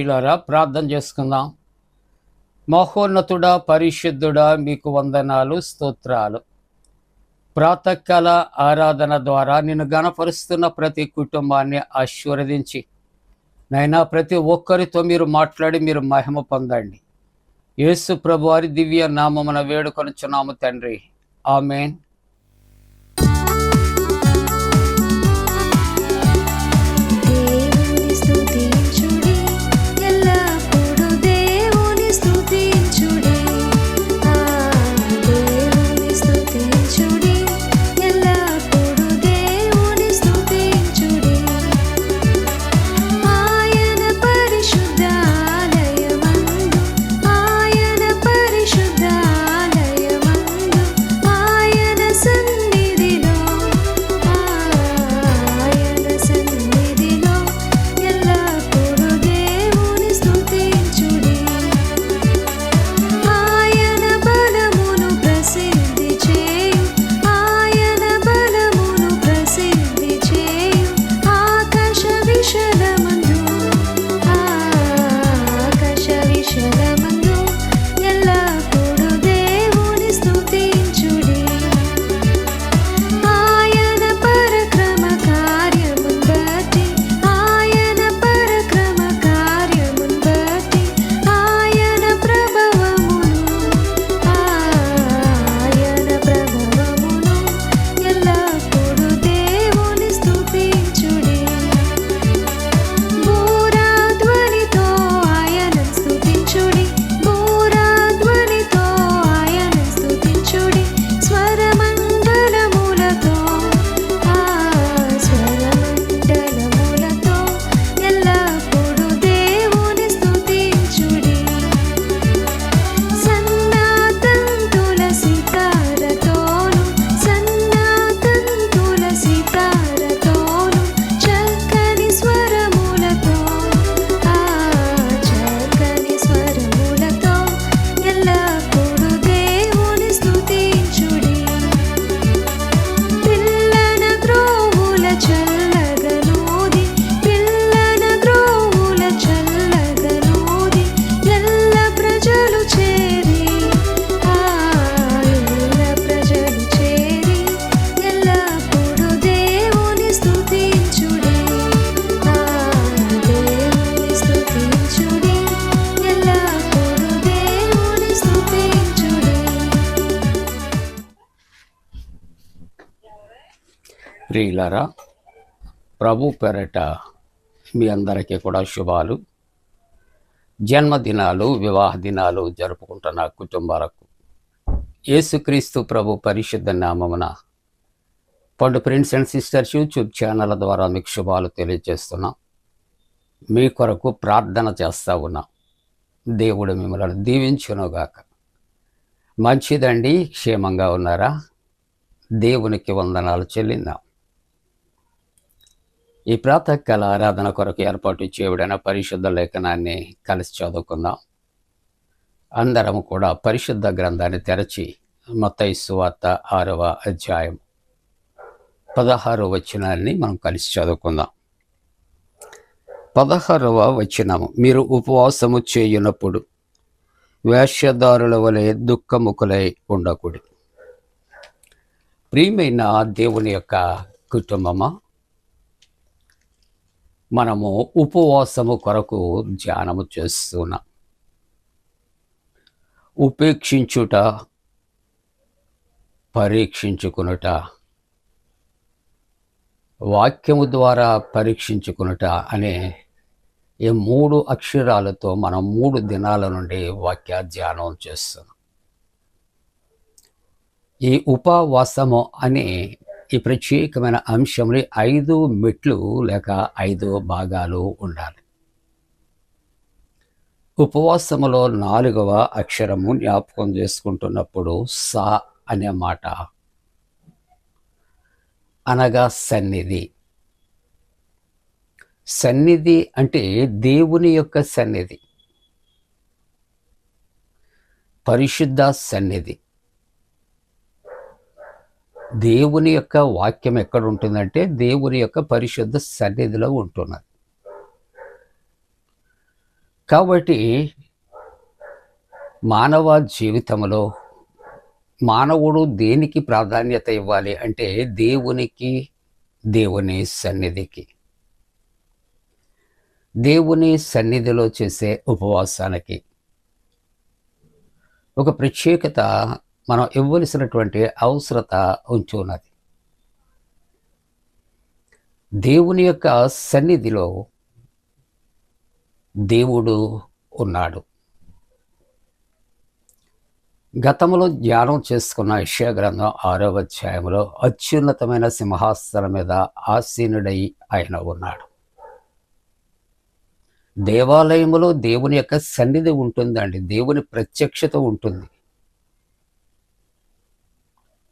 ప్రియులారా, ప్రార్థన చేసుకుందాం. మహోన్నతుడా, పరిశుద్ధుడా, మీకు వందనాలు, స్తోత్రాలు. ప్రాతకాల ఆరాధన ద్వారా నిన్ను గణపరుస్తున్న ప్రతి కుటుంబాన్ని ఆశీర్వదించి నైనా ప్రతి ఒక్కరితో మీరు మాట్లాడి మీరు మహిమ పొందండి. యేసు ప్రభువారి దివ్య నామమున వేడుకొనుచున్నాము తండ్రి, ఆమేన్. ప్రియులారా, ప్రభు పేరట మీ అందరికీ కూడా శుభాలు. జన్మదినాలు, వివాహ దినాలు జరుపుకుంటున్న కుటుంబాలకు యేసుక్రీస్తు ప్రభు పరిశుద్ధ నామమున పండు friends and sisters YouTube channel ద్వారా మీకు శుభాలు తెలియజేస్తున్నాం. మీ కొరకు ప్రార్థన చేస్తూ ఉన్నాం. దేవుడు మిమ్మల్ని దీవించునుగాక. మంచిదండి, క్షేమంగా ఉన్నారా? దేవునికి వందనాలు చెల్లిందాం. ఈ ప్రాతకాల ఆరాధన కొరకు ఏర్పాటు చేయబడిన పరిశుద్ధ లేఖనాన్ని కలిసి చదువుకుందాం. అందరము కూడా పరిశుద్ధ గ్రంథాన్ని తెరచి మత్తయి సువార్త 6వ అధ్యాయం 16వ వచనాన్ని మనం కలిసి చదువుకుందాం. 16వ వచనము, మీరు ఉపవాసము చేయునప్పుడు వేషధారుల వలె దుఃఖముఖులై ఉండకూడదు. ప్రియమైన దేవుని యొక్క కుటుంబమా, మనము ఉపవాసము కొరకు ధ్యానము చేస్తున్నాం. ఉపేక్షించుట, పరీక్షించుకునుట, వాక్యము ద్వారా పరీక్షించుకునుట అనే ఈ 3 అక్షరాలతో మనం 3 దినాల నుండి వాక్య ధ్యానం చేస్తున్నాం. ఈ ఉపవాసము అనే ఈ ప్రత్యేకమైన అంశంలో 5 మెట్లు లేక 5 భాగాలు ఉండాలి. ఉపవాసములో 4వ అక్షరము జ్ఞాపకం చేసుకుంటున్నప్పుడు సా అనే మాట, అనగా సన్నిధి. సన్నిధి అంటే దేవుని యొక్క సన్నిధి, పరిశుద్ధ సన్నిధి. దేవుని యొక్క వాక్యం ఎక్కడ ఉంటుందంటే దేవుని యొక్క పరిశుద్ధ సన్నిధిలో ఉంటున్నది. కాబట్టి మానవ జీవితంలో మానవుడు దేనికి ప్రాధాన్యత ఇవ్వాలి అంటే దేవునికి, దేవుని సన్నిధికి. దేవుని సన్నిధిలో చేసే ఉపవాసానికి ఒక ప్రత్యేకత మనం ఇవ్వవలసినటువంటి అవసరత ఉంచి ఉన్నది. దేవుని యొక్క సన్నిధిలో దేవుడు ఉన్నాడు. గతంలో ధ్యానం చేసుకున్న యెషయా గ్రంథం 6వ అధ్యాయంలో అత్యున్నతమైన సింహాసనం మీద ఆసీనుడై ఆయన ఉన్నాడు. దేవాలయంలో దేవుని యొక్క సన్నిధి ఉంటుందండి, దేవుని ప్రత్యక్షత ఉంటుంది.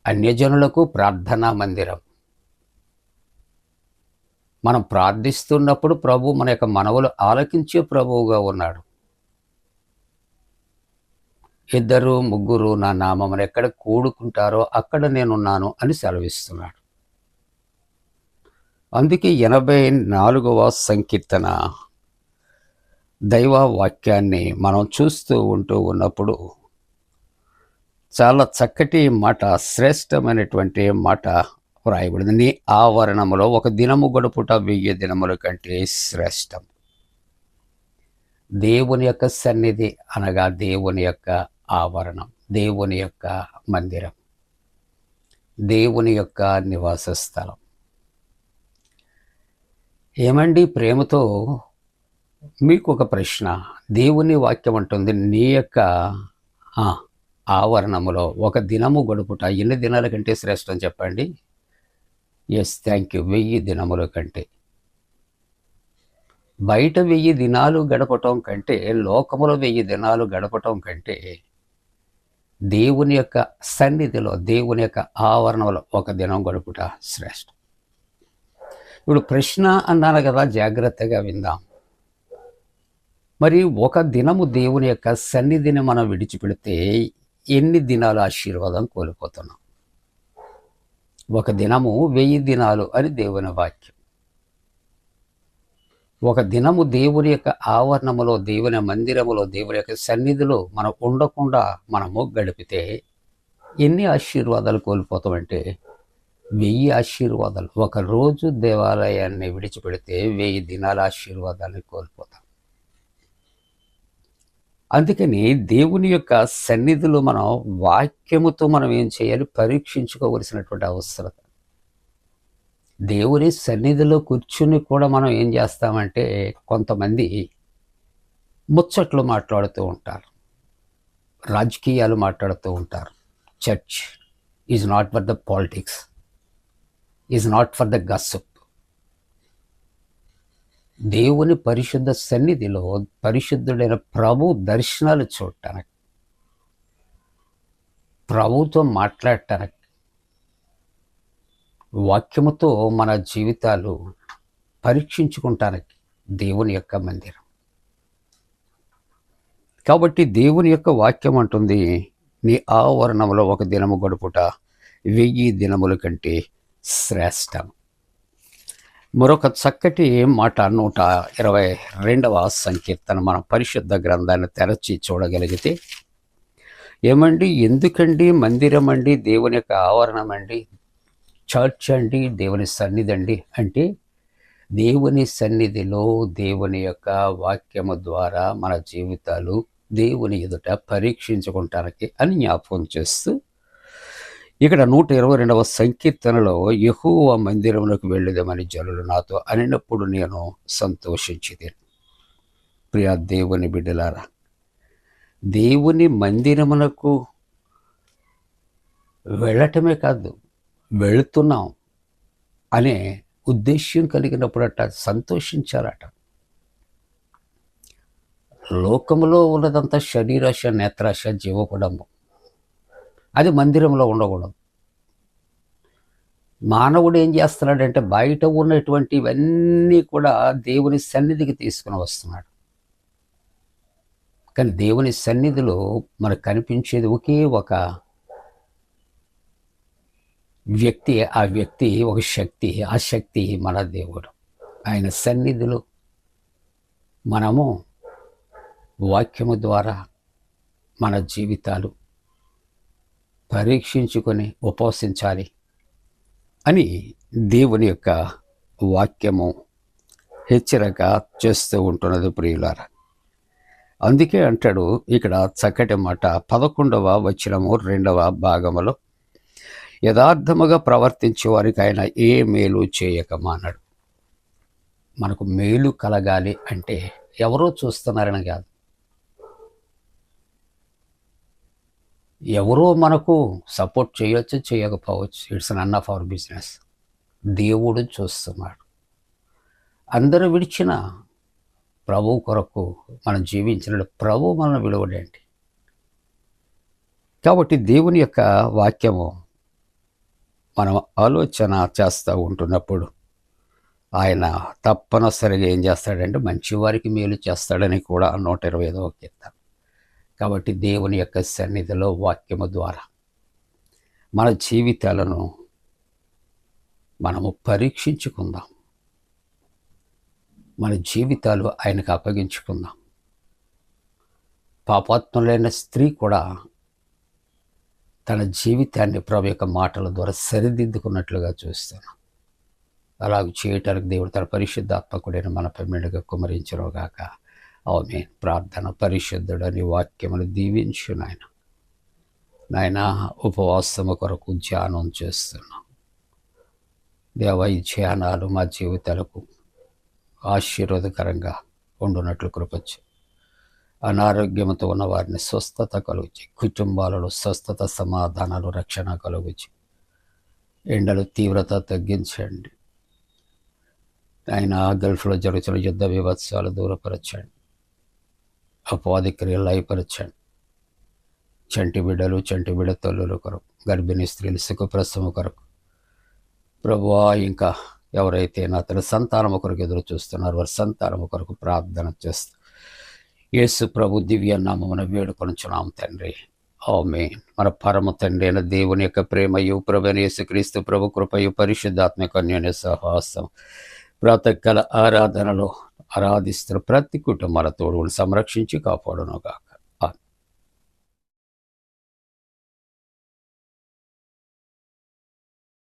అన్యజనులకు ప్రార్థనా మందిరం. మనం ప్రార్థిస్తున్నప్పుడు ప్రభు మన యొక్క మనవులు ఆలకించే ప్రభువుగా ఉన్నాడు. ఇద్దరు ముగ్గురు నా నామమున ఎక్కడ కూడుకుంటారో అక్కడ నేనున్నాను అని సెలవిస్తున్నాడు. అందుకే 84వ సంకీర్తన దైవ వాక్యాన్ని మనం చూస్తూ ఉన్నప్పుడు చాలా చక్కటి మాట, శ్రేష్టమైనటువంటి మాట వ్రాయబడింది. నీ ఆవరణములో ఒక దినము గడుపుట 1000 దినముల కంటే శ్రేష్టం. దేవుని యొక్క సన్నిధి అనగా దేవుని యొక్క ఆవరణం, దేవుని యొక్క మందిరం, దేవుని యొక్క నివాస స్థలం. ఏమండి, ప్రేమతో మీకు ఒక ప్రశ్న. దేవుని వాక్యం అంటుంది నీ యొక్క ఆవరణములో ఒక దినము గడుపుట ఎన్ని దినాల కంటే శ్రేష్టం చెప్పండి? Yes, thank you. 1000 దినముల కంటే. బయట 1000 దినాలు గడపటం కంటే, లోకములో 1000 దినాలు గడపటం కంటే దేవుని యొక్క సన్నిధిలో, దేవుని యొక్క ఆవరణలో ఒక దినం గడుపుట శ్రేష్టం. ఇప్పుడు ప్రశ్న అన్నాను కదా, జాగ్రత్తగా విందాం. మరి ఒక దినము దేవుని యొక్క సన్నిధిని మనం విడిచిపెడితే ఎన్ని దినాలు ఆశీర్వాదం కోల్పోతున్నాం? ఒక దినము 1000 దినాలు అని దేవుని వాక్యం. ఒక దినము దేవుని యొక్క ఆవరణములో, దేవుని మందిరములో, దేవుని యొక్క సన్నిధిలో మనం ఉండకుండా మనము గడిపితే ఎన్ని ఆశీర్వాదాలు కోల్పోతామంటే 1000 ఆశీర్వాదాలు. ఒక రోజు దేవాలయాన్ని విడిచిపెడితే 1000 దినాల ఆశీర్వాదాన్ని కోల్పోతాం. అందుకని దేవుని యొక్క సన్నిధిలో మనం వాక్యముతో మనం ఏం చేయాలి? పరీక్షించుకోవలసినటువంటి అవసరం. దేవుని సన్నిధిలో కూర్చుని కూడా మనం ఏం చేస్తామంటే కొంతమంది ముచ్చట్లు మాట్లాడుతూ ఉంటారు, రాజకీయాలు మాట్లాడుతూ ఉంటారు. Church is not for the politics, is not for the gossip. దేవుని పరిశుద్ధ సన్నిధిలో పరిశుద్ధుడైన ప్రభు దర్శనాలు చూడటానికి, ప్రభుతో మాట్లాడటానికి, వాక్యముతో మన జీవితాలు పరీక్షించుకుంటానికి దేవుని యొక్క మందిరం. కాబట్టి దేవుని యొక్క వాక్యం అంటుంది నీ ఆవరణంలో ఒక దినము గడుపుట 1000 దినముల కంటే శ్రేష్టం. మరొక చక్కటి మాట 122వ సంకీర్తన మన పరిశుద్ధ గ్రంథాన్ని తెరచి చూడగలిగితే, ఏమండి, ఎందుకండి మందిరం అండి, దేవుని యొక్క ఆవరణం అండి, చర్చ్ అండి, దేవుని సన్నిధి అండి అంటే, దేవుని సన్నిధిలో దేవుని యొక్క వాక్యము ద్వారా మన జీవితాలు దేవుని ఎదుట పరీక్షించుకుంటానికి అని జ్ఞాపకం చేస్తూ, ఇక్కడ 122వ సంకీర్తనలో యెహోవా మందిరమునకు వెళ్ళుదామని జనులు నాతో అనినప్పుడు నేను సంతోషించితి. ప్రియ దేవుని బిడ్డలారా, దేవుని మందిరమునకు వెళ్ళటమే కాదు, వెళుతున్నాం అనే ఉద్దేశ్యం కలిగినప్పుడట సంతోషించారట. లోకములో ఉన్నదంతా శరీరాశ, నేత్రాశ, జీవకుడము. అది మందిరంలో ఉండకూడదు. మానవుడు ఏం చేస్తున్నాడంటే బయట ఉన్నటువంటివన్నీ కూడా దేవుని సన్నిధికి తీసుకుని వస్తున్నాడు. కానీ దేవుని సన్నిధిలో మనకు కనిపించేది ఒకే ఒక వ్యక్తి. ఆ వ్యక్తి ఒక శక్తి. ఆ శక్తి మన దేవుడు. ఆయన సన్నిధిలో మనము వాక్యము ద్వారా మన జీవితాలు పరీక్షించుకొని ఉపవసించాలి అని దేవుని యొక్క వాక్యము హెచ్చరిక చేస్తూ ఉంటున్నది ప్రియులారా. అందుకే అంటాడు ఇక్కడ చక్కటి మాట 11వ వచనము 2వ భాగములో, యథార్థముగా ప్రవర్తించే వారికి ఆయన ఏ మేలు చేయకమాన్నాడు. మనకు మేలు కలగాలి అంటే ఎవరో చూస్తున్నారని కాదు, ఎవరో మనకు సపోర్ట్ చేయొచ్చు చేయకపోవచ్చు, it's none of our business. దేవుడు చూస్తున్నాడు. అందరూ విడిచిన ప్రభు కొరకు మనం జీవించిన ప్రభు మనల్ని విలువడండి. కాబట్టి దేవుని యొక్క వాక్యము మనం ఆలోచన చేస్తూ ఉంటున్నప్పుడు ఆయన తప్పనిసరిగా ఏం చేస్తాడంటే మంచివారికి మేలు చేస్తాడని కూడా 125వ కీర్తన. కాబట్టి దేవుని యొక్క సన్నిధిలో వాక్యము ద్వారా మన జీవితాలను మనము పరీక్షించుకుందాం, మన జీవితాలు ఆయనకు అప్పగించుకుందాం. పాపాత్ములైన స్త్రీ కూడా తన జీవితాన్ని ప్రభు యొక్క మాటల ద్వారా సరిదిద్దుకున్నట్లుగా చూస్తాను. అలాగ చేయటానికి దేవుడు తన పరిశుద్ధాత్మకుడైన మన పెమ్మిడిగా కుమరించరుగాక. ఆమేన్. ప్రార్థన. పరిశుద్ధుడని వాక్యమును దీవించు నాయన ఉపవాసము కొరకు ధ్యానం చేస్తున్నాం దేవ. ఈ ధ్యానాలు మా జీవితాలకు ఆశీర్వాదకరంగా ఉండునట్లు కృపచ్చు. అనారోగ్యంతో ఉన్న వారిని స్వస్థత కలుగుచి, కుటుంబాలలో స్వస్థత, సమాధానాలు, రక్షణ కలుగుచి, ఎండలు తీవ్రత తగ్గించండి ఆయన. గల్ఫ్లో జరుగుతున్న యుద్ధ విభత్సాలు దూరపరచండి, అపవాది క్రియలు లయపరచండి. చంటి బిడ్డలు, చంటి బిడ్డ తల్లుల కొరకు, గర్భిణీ స్త్రీలు సుఖప్రసవం కొరకు ప్రభువా, ఇంకా ఎవరైతే నా తన సంతానము కొరకు ఎదురు చూస్తున్నారో వారి సంతానము కొరకు ప్రార్థన చేస్తూ యేసు ప్రభు దివ్య నామమున వేడుకొనుచున్నాం తండ్రి. ఆమేన్. మన పరమ తండ్రి అయిన దేవుని యొక్క ప్రేమయు, ప్రభువైన యేసుక్రీస్తు ప్రభు కృపయు, పరిశుద్ధాత్మక అన్యోన్య సహవాసం ప్రాతకాల ఆరాధనలో ఆరాధిస్తున్న ప్రతి కుటుంబాల తోడు సంరక్షించి కాపాడునుగాక.